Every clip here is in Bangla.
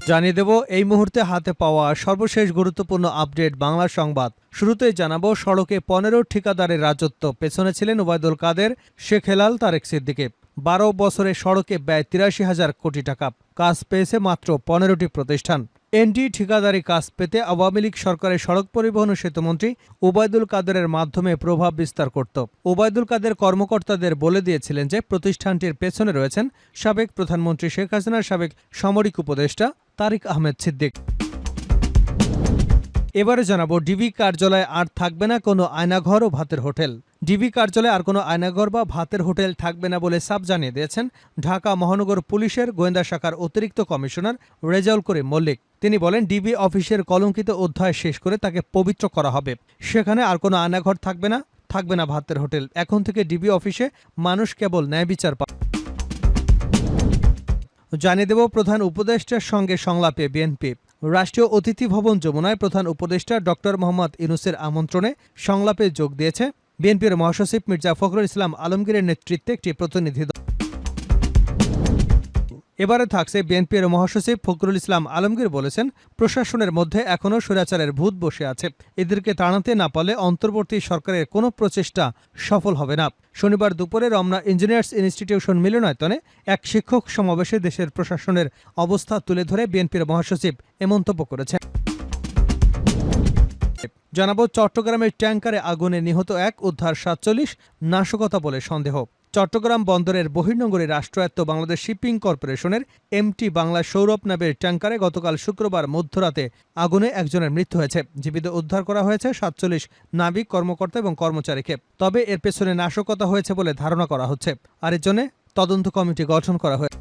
জানিয়ে দেব এই মুহূর্তে হাতে পাওয়া সর্বশেষ গুরুত্বপূর্ণ আপডেট বাংলা সংবাদ। শুরুতেই জানাবো সড়কে ১৫ ঠিকাদারের রাজত্ব, পেছনে ছিলেন ওবায়দুল কাদের, শেখ হেলাল, তারেক সিদ্দিকী। ১২ বছরে সড়কে ব্যয় ৮৩,০০০ কোটি টাকা, কাজ পেয়েছে মাত্র ১৫টি প্রতিষ্ঠান। এনডি ঠিকাদারি কাজ পেতে আওয়ামী লীগ সরকারের সড়ক পরিবহন ও সেতুমন্ত্রী ওবায়দুল কাদেরের মাধ্যমে প্রভাব বিস্তার করত। ওবায়দুল কাদের কর্মকর্তাদের বলে দিয়েছিলেন যে প্রতিষ্ঠানটির পেছনে রয়েছেন সাবেক প্রধানমন্ত্রী শেখ হাসিনার সাবেক সামরিক উপদেষ্টা তারিক আহমেদ সিদ্দিক। এবারে জানাবো ডিবি কার্যালয়ে আর থাকবে না কোনো আয়নাঘর ও ভাতের হোটেল। ডিবি কার্যালয়ে আর কোনো আয়নাঘর বা ভাতের হোটেল থাকবে না বলে সাফ জানিয়ে দিয়েছেন ঢাকা মহানগর পুলিশের গোয়েন্দা শাখার অতিরিক্ত কমিশনার রেজাউল করিম মল্লিক। তিনি বলেন, ডিবি অফিসের কলঙ্কিত অধ্যায় শেষ করে তাকে পবিত্র করা হবে। সেখানে আর কোনো আয়নাঘর থাকবে না, থাকবে না ভাতের হোটেল। এখন থেকে ডিবি অফিসে মানুষ কেবল ন্যায় বিচার পাবে। জানিয়ে দেব প্রধান উপদেষ্টার সঙ্গে সংলাপে বিএনপি। রাষ্ট্রীয় অতিথি ভবন যমুনায় প্রধান উপদেষ্টা ডক্টর মোহাম্মদ ইউনূসের আমন্ত্রণে সংলাপে যোগ দিয়েছে বিএনপির মহাসচিব মির্জা ফখরুল ইসলাম আলমগীরের নেতৃত্বে একটি প্রতিনিধি দল। এবারে থাকছে বিএনপির মহাসচিব ফখরুল ইসলাম আলমগীর বলেছেন, প্রশাসনের মধ্যে এখনও স্বৈরাচারের ভূত বসে আছে। এদেরকে তাড়াতে না পারলে অন্তর্বর্তী সরকারের কোনো প্রচেষ্টা সফল হবে না। শনিবার দুপুরে রমনা ইঞ্জিনিয়ার্স ইনস্টিটিউশন মিলনায়তনে এক শিক্ষক সমাবেশে দেশের প্রশাসনের অবস্থা তুলে ধরে বিএনপির মহাসচিব এ মন্তব্য করেছেন। জানাবো চট্টগ্রামের ট্যাংকারে আগুনে নিহত এক, উদ্ধার ৪৭, নাশকতা বলে সন্দেহ। চট্টগ্রাম বন্দরের বহির্নোঙরে রাষ্ট্রায়ত্ত বাংলাদেশ শিপিং কর্পোরেশনের এমটি বাংলা সৌরভ নামের ট্যাংকারে গতকাল শুক্রবার মধ্যরাতে আগুনে একজনের মৃত্যু হয়েছে। জীবিত উদ্ধার করা হয়েছে ৪৭ নাবিক, কর্মকর্তা এবং কর্মচারীকে। তবে এর পেছনে নাশকতা হয়েছে বলে ধারণা করা হচ্ছে, আর এর জন্য তদন্ত কমিটি গঠন করা হয়েছে।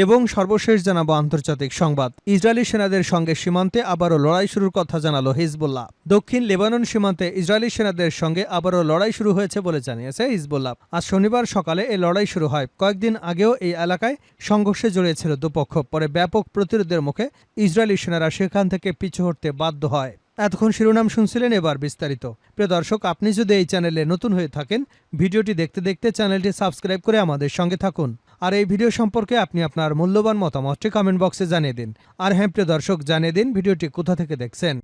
এবং সর্বশেষ জানাবো আন্তর্জাতিক সংবাদ। ইসরায়েলি সেনাদের সঙ্গে সীমান্তে আবারও লড়াই শুরুর কথা জানালো হিজবুল্লাহ। দক্ষিণ লেবানন সীমান্তে ইসরায়েলি সেনাদের সঙ্গে আবারও লড়াই শুরু হয়েছে বলে জানিয়েছে হিজবুল্লাহ। আজ শনিবার সকালে এই লড়াই শুরু হয়। কয়েকদিন আগেও এই এলাকায় সংঘর্ষে জড়িয়েছিল দুপক্ষ। পরে ব্যাপক প্রতিরোধের মুখে ইসরায়েলি সেনারা সেখান থেকে পিছু হটতে বাধ্য হয়। এতক্ষণ শিরোনাম শুনছিলেন, এবার বিস্তারিত। প্রিয় দর্শক, আপনি যদি এই চ্যানেলে নতুন হয়ে থাকেন, ভিডিওটি দেখতে দেখতে চ্যানেলটি সাবস্ক্রাইব করে আমাদের সঙ্গে থাকুন। আর এই ভিডিও সম্পর্কে আপনি আপনার মূল্যবান মতামতটি কমেন্ট বক্সে জানিয়ে দিন। আর হ্যাঁ প্রিয় দর্শক, জানিয়ে দিন ভিডিওটি কোথা থেকে দেখছেন।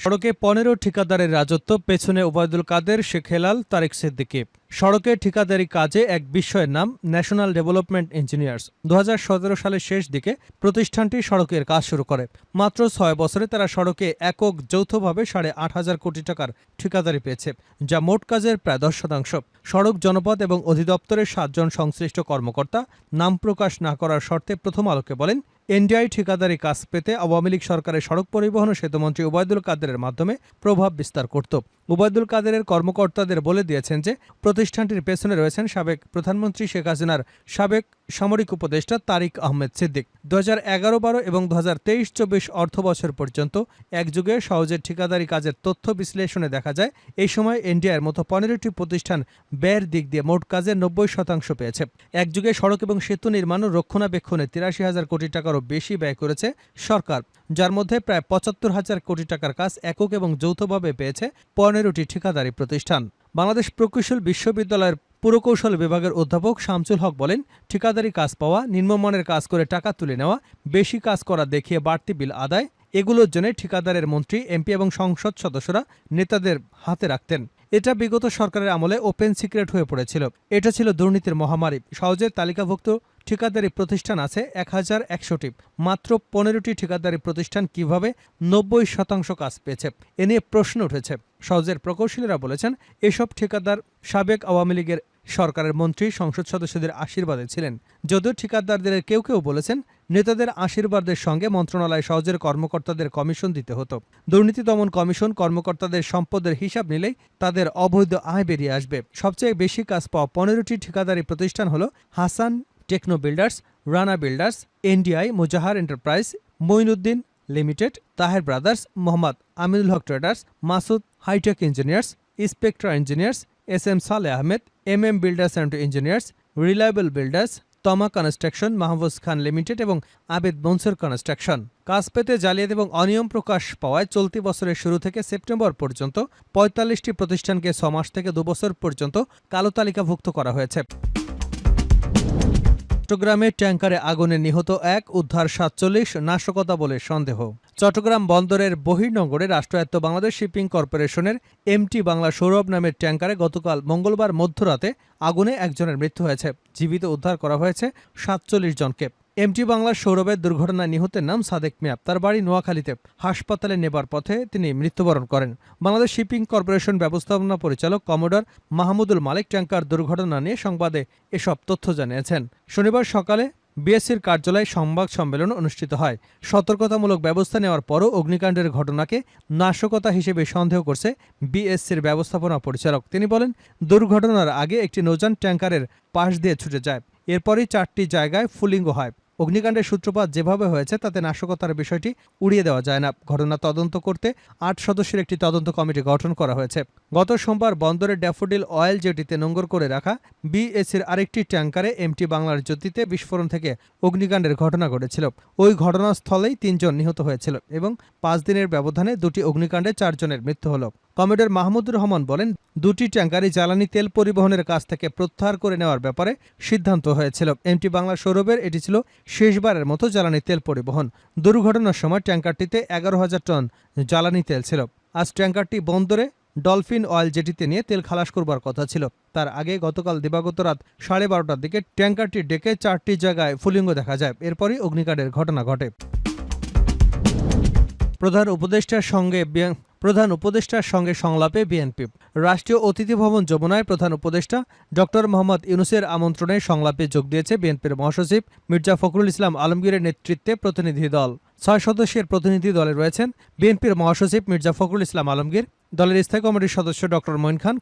সড়কে ১৫ ঠিকাদারের রাজত্ব, পেছনে ওবায়দুল কাদের, শেখ হেলাল, তারেক সিদ্দিকী। সড়কে ঠিকাদারি কাজে এক বিস্ময়ের নাম ন্যাশনাল ডেভেলপমেন্ট ইঞ্জিনিয়ার্স। ২০১৭ সালের শেষ দিকে প্রতিষ্ঠানটি সড়কের কাজ শুরু করে। মাত্র ৬ বছরে তারা সড়কে একক যৌথভাবে ৮.৫ কোটি টাকার ঠিকাদারি পেয়েছে, যা মোট কাজের প্রায় ১০%। সড়ক, জনপদ এবং অধিদপ্তরের ৭ জন সংশ্লিষ্ট কর্মকর্তা নাম প্রকাশ না করার শর্তে প্রথম আলোকে বলেন, এনডিআই ঠিকাদারি কাজ পেতে আওয়ামী লীগ সরকারের সড়ক পরিবহন ও সেতুমন্ত্রী ওবায়দুল কাদেরের মাধ্যমে প্রভাব বিস্তার করত। ওবায়দুল কাদেরের কর্মকর্তাদের বলে দিয়েছেন যে প্রতিষ্ঠানটির পেছনে রয়েছেন সাবেক প্রধানমন্ত্রী শেখ হাসিনার সাবেক সামরিক উপদেষ্টা তারিক আহমেদ সিদ্দিক। ২০১১-১২ এবং ২০২৩-২৪ অর্থবছর পর্যন্ত একযুগে সহজে ঠিকাদারি কাজের তথ্য বিশ্লেষণে দেখা যায়, এই সময় এনডিআইয়ের মতো ১৫টি প্রতিষ্ঠান ব্যয়ের দিক দিয়ে মোট কাজের ৯০% পেয়েছে। একযুগে সড়ক এবং সেতু নির্মাণ ও রক্ষণাবেক্ষণে ৮৩,০০০ কোটি টাকারও বেশি ব্যয় করেছে সরকার, যার মধ্যে প্রায় ৭৫,০০০ কোটি টাকার কাজ একক এবং যৌথভাবে পেয়েছে ১৫টি ঠিকাদারি প্রতিষ্ঠান। বাংলাদেশ প্রকৌশল বিশ্ববিদ্যালয়ের পুরকৌশল বিভাগের অধ্যাপক শামসুল হক বলেন, ঠিকাদারি কাজ পাওয়া, নিম্নমানের কাজ করে টাকা তুলে নেওয়া, বেশি কাজ করা দেখিয়ে বাড়তি বিল আদায়, এগুলোর জন্য ঠিকাদারের মন্ত্রী, এমপি এবং সংসদ সদস্যরা নেতাদের হাতে রাখতেন। এটা বিগত সরকারের আমলে ওপেন সিক্রেট হয়ে পড়েছিল। এটা ছিল দুর্নীতির মহামারী। সহজে তালিকাভুক্ত ঠিকাদারি প্রতিষ্ঠান আছে ১,১০০টি। মাত্র ১৫টি ঠিকাদারি প্রতিষ্ঠান কিভাবে ৯০% কাজ পেয়েছে, এ নিয়ে প্রশ্ন উঠেছে। সহজের প্রকৌশলীরা বলেছেন, এসব ঠিকাদার সাবেক আওয়ামী লীগের সরকারের মন্ত্রী, সংসদ সদস্যদের আশীর্বাদে ছিলেন। যদিও ঠিকাদারদের কেউ কেউ বলেছেন, নেতাদের আশীর্বাদের সঙ্গে মন্ত্রণালয় সহজের কর্মকর্তাদের কমিশন দিতে হতো। দুর্নীতি দমন কমিশন কর্মকর্তাদের সম্পদের হিসাব নিলেই তাদের অবৈধ আয় বেরিয়ে আসবে। সবচেয়ে বেশি কাজ পাওয়া ১৫টি ঠিকাদারি প্রতিষ্ঠান হল Hasan techno builders, Rana builders, NDI, Mujahar enterprise, Moinuddin limited, Taher brothers, Mohammad Aminul Haque traders, Masud hitech engineers, Spectra engineers, S M. Saleh Ahmed, M M. Builders and engineers, reliable builders, Toma construction, Mahfuz Khan limited এবং আবেদ মনসুর কনস্ট্রাকশন। কাজ পেতে জালিয়াতি এবং অনিয়ম প্রকাশ পাওয়ায় চলতি বছরের শুরু থেকে সেপ্টেম্বর পর্যন্ত ৪৫টি প্রতিষ্ঠানকে ৬ মাস থেকে ২ বছর পর্যন্ত কালো তালিকাভুক্ত করা হয়েছে। চট্টগ্রামে ট্যাংকারে আগুনে নিহত ১, উদ্ধার ৪৭, নাশকতা বলে সন্দেহ। চট্টগ্রাম বন্দরের বহির্নোঙরে রাষ্ট্রায়ত্ত বাংলাদেশ শিপিং কর্পোরেশনের এমটি বাংলা সৌরভ নামের ট্যাংকারে গতকাল মঙ্গলবার মধ্যরাতে আগুনে একজনের মৃত্যু হয়েছে। জীবিত উদ্ধার করা হয়েছে ৪৭ জনকে। এমটি বাংলা সৌরভের দুর্ঘটনায় নিহতের নাম সাদেক মিয়া। তার বাড়ি নোয়াখালীতে। হাসপাতালে নেবার পথে তিনি মৃত্যুবরণ করেন। বাংলাদেশ শিপিং কর্পোরেশন ব্যবস্থাপনা পরিচালক কমোডর মাহমুদুল মালিক ট্যাংকার দুর্ঘটনা নিয়ে সংবাদে এসব তথ্য জানিয়েছেন। শনিবার সকালে বিএসসির কার্যালয়ে সংবাদ সম্মেলন অনুষ্ঠিত হয়। সতর্কতামূলক ব্যবস্থা নেওয়ার পরও অগ্নিকাণ্ডের ঘটনাকে নাশকতা হিসেবে সন্দেহ করছে বিএসসির ব্যবস্থাপনা পরিচালক। তিনি বলেন, দুর্ঘটনার আগে একটি নৌযান ট্যাংকারের পাশ দিয়ে ছুটে যায়। এরপরই ৪টি জায়গায় ফুলিঙ্গ হয়। অগ্নিকাণ্ডের সূত্রপাত যেভাবে হয়েছে তাতে নাশকতার বিষয়টি উড়িয়ে দেওয়া যায় না। ঘটনা তদন্ত করতে ৮ সদস্যের একটি তদন্ত কমিটি গঠন করা হয়েছে। গত সোমবার বন্দরের ড্যাফোডিল অয়েল জেটিতে নোঙর করে রাখা বিএসসির আরেকটি ট্যাংকারে এমটি বাংলার জ্যোতিতে বিস্ফোরণ থেকে অগ্নিকাণ্ডের ঘটনা ঘটেছিল। ওই ঘটনাস্থলেই ৩ জন নিহত হয়েছিল এবং ৫ দিনের ব্যবধানে ২টি অগ্নিকাণ্ডে ৪ জনের মৃত্যু হল। কমোডর মাহমুদুর রহমান বলেন, ২টি ট্যাংকারই জ্বালানি তেল পরিবহনের কাছ থেকে প্রত্যাহার করে নেওয়ার ব্যাপারে সিদ্ধান্ত হয়েছিল। এমটি বাংলা সৌরভের এটি ছিল শেষবারের মতো জ্বালানি তেল পরিবহন। দুর্ঘটনার সময় ট্যাংকারটিতে ১১,০০০ টন জ্বালানি তেল ছিল। আজ ট্যাংকারটি বন্দরে ডলফিন অয়েল জেটিতে নিয়ে তেল খালাস করবার কথা ছিল। তার আগে গতকাল দিবাগত রাত 12:30টার দিকে ট্যাংকারটি ডেকে ৪টি জায়গায় ফুলিঙ্গ দেখা যায়। এরপরই অগ্নিকাণ্ডের ঘটনা ঘটে। প্রধান উপদেষ্টার সঙ্গে সংলাপে বিএনপি। রাষ্ট্রীয় অতিথি ভবন যমুনায় প্রধান উপদেষ্টা ড. মোহাম্মদ ইউনূসের আমন্ত্রণে সংলাপে যোগ দিয়েছে বিএনপির মহাসচিব মির্জা ফখরুল ইসলাম আলমগীরের নেতৃত্বে প্রতিনিধি দল। ৬ সদস্যের প্রতিনিধি দলে রয়েছেন বিএনপির মহাসচিব মির্জা ফখরুল ইসলাম আলমগীর, দলের স্থায়ী কমিটির সদস্য ড. মঈন খান।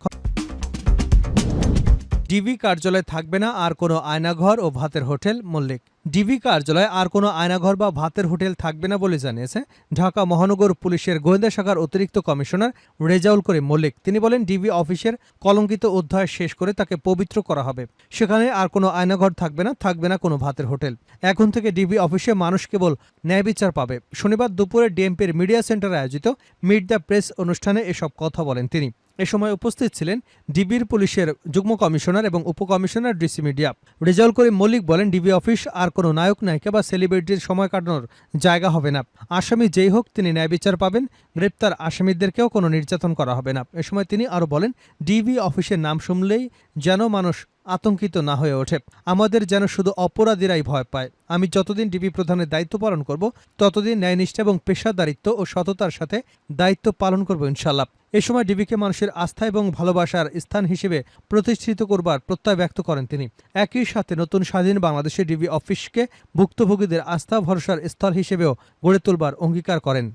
ডিবি কার্যালয়ে থাকবে না আর কোনো আয়নাঘর ও ভাতের হোটেল, মল্লিক। ডিবি কার্যালয়ে আর কোনো আয়নাঘর বা ভাতের হোটেল থাকবে না বলে জানিয়েছে ঢাকা মহানগর পুলিশের গোয়েন্দা শাখার অতিরিক্ত কমিশনার রেজাউল করিম মল্লিক। তিনি বলেন, ডিবি অফিসের কলঙ্কিত অধ্যায় শেষ করে তাকে পবিত্র করা হবে। সেখানে আর কোনো আয়নাঘর থাকবে না কোনো ভাতের হোটেল। এখন থেকে ডিবি অফিসে মানুষ কেবল ন্যায় বিচার পাবে। শনিবার দুপুরে ডিএমপির মিডিয়া সেন্টারে আয়োজিত মিট দ্য প্রেস অনুষ্ঠানে এসব কথা বলেন তিনি। এ সময় উপস্থিত ছিলেন ডিবির পুলিশের যুগ্ম কমিশনার এবং উপকমিশনার ডিসি মিডিয়া। রেজাউল করিম মল্লিক বলেন, ডিবি অফিস আর কোনো নায়ক নায়িকা বা সেলিব্রিটির সময় কাটানোর জায়গা হবে না। আসামি যেই হোক তিনি ন্যায় বিচার পাবেন। গ্রেপ্তার আসামিদেরকেও কোনো নির্যাতন করা হবে না। এ সময় তিনি আরও বলেন, ডিবি অফিসের নাম শুনলেই যেন মানুষ আতঙ্কিত না হয়ে ওঠে। আমাদের যেন শুধু অপরাধীরাই ভয় পায়। আমি যতদিন ডিবি প্রধানের দায়িত্ব পালন করব ততদিন ন্যায়নিষ্ঠা এবং পেশাদারিত্ব ও সততার সাথে দায়িত্ব পালন করব ইনশাআল্লাহ। এ সময় ডিবিকে মানুষের আস্থা এবং ভালোবাসার স্থান হিসেবে প্রতিষ্ঠিত করবার প্রত্যয় ব্যক্ত করেন তিনি। একই সাথে নতুন স্বাধীন বাংলাদেশে ডিবি অফিসকে ভুক্তভোগীদের আস্থা ভরসার স্থল হিসেবেও গড়ে তোলবার অঙ্গীকার করেন।